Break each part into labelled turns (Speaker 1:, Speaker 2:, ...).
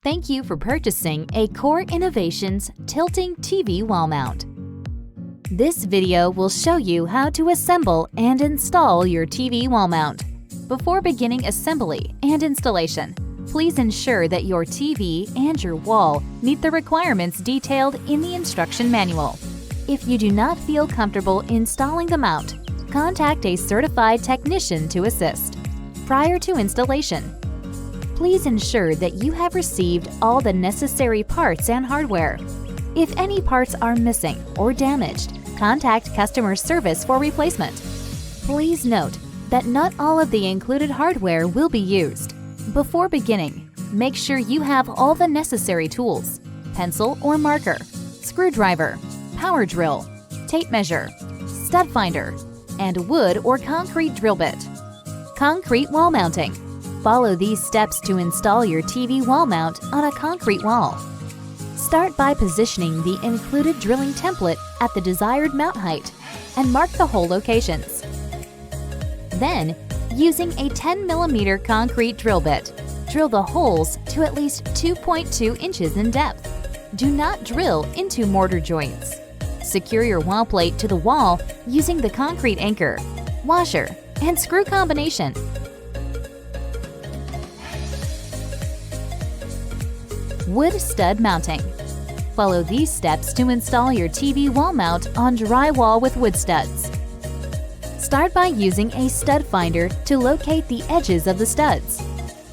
Speaker 1: Thank you for purchasing a Core Innovations tilting TV wall mount. This video will show you how to assemble and install your TV wall mount. Before beginning assembly and installation, please ensure that your TV and your wall meet the requirements detailed in the instruction manual. If you do not feel comfortable installing the mount, contact a certified technician to assist. Prior to installation, please ensure that you have received all the necessary parts and hardware. If any parts are missing or damaged, contact customer service for replacement. Please note that not all of the included hardware will be used. Before beginning, make sure you have all the necessary tools: pencil or marker, screwdriver, power drill, tape measure, stud finder, and wood or concrete drill bit. Concrete wall mounting. Follow these steps to install your TV wall mount on a concrete wall. Start by positioning the included drilling template at the desired mount height and mark the hole locations. Then, using a 10mm concrete drill bit, drill the holes to at least 2.2 inches in depth. Do not drill into mortar joints. Secure your wall plate to the wall using the concrete anchor, washer, and screw combination. Wood stud mounting. Follow these steps to install your TV wall mount on drywall with wood studs. Start by using a stud finder to locate the edges of the studs.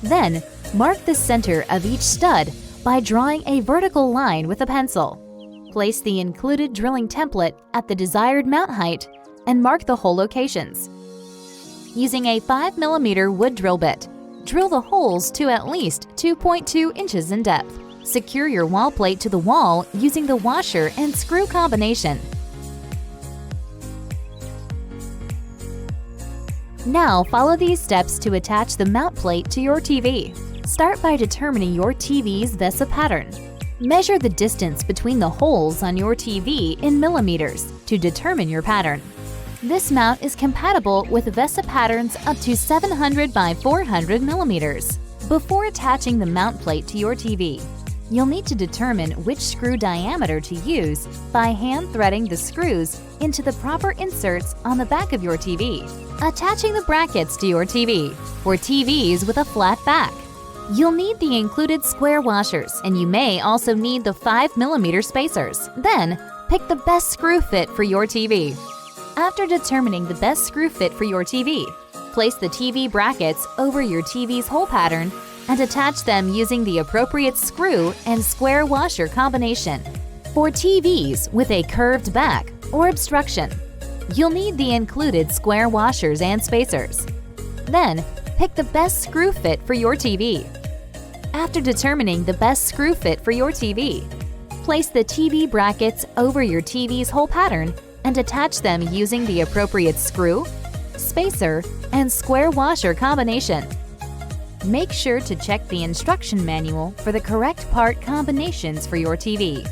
Speaker 1: Then, mark the center of each stud by drawing a vertical line with a pencil. Place the included drilling template at the desired mount height and mark the hole locations. Using a 5mm wood drill bit, drill the holes to at least 2.2 inches in depth. Secure your wall plate to the wall using the washer and screw combination. Now follow these steps to attach the mount plate to your TV. Start by determining your TV's VESA pattern. Measure the distance between the holes on your TV in millimeters to determine your pattern. This mount is compatible with VESA patterns up to 700 by 400 millimeters. Before attaching the mount plate to your TV, you'll need to determine which screw diameter to use by hand threading the screws into the proper inserts on the back of your TV. Attaching the brackets to your TV. For TVs with a flat back, you'll need the included square washers, and you may also need the 5mm spacers. Then, pick the best screw fit for your TV. After determining the best screw fit for your TV, place the TV brackets over your TV's hole pattern and attach them using the appropriate screw and square washer combination. For TVs with a curved back or obstruction, you'll need the included square washers and spacers. Then, pick the best screw fit for your TV. After determining the best screw fit for your TV, place the TV brackets over your TV's hole pattern and attach them using the appropriate screw, spacer, and square washer combination. Make sure to check the instruction manual for the correct part combinations for your TV.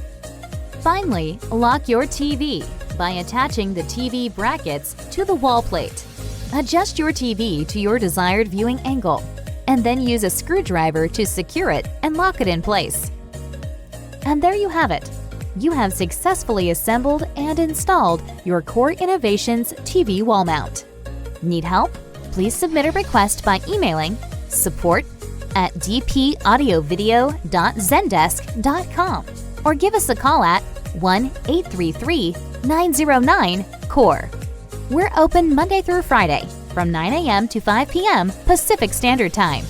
Speaker 1: Finally, lock your TV by attaching the TV brackets to the wall plate. Adjust your TV to your desired viewing angle, and then use a screwdriver to secure it and lock it in place. And there you have it. You have successfully assembled and installed your Core Innovations TV wall mount. Need help? Please submit a request by emailing support@dpaudiovideo.zendesk.com or give us a call at 1-833-909-CORE. We're open Monday through Friday from 9 a.m. to 5 p.m. Pacific Standard Time.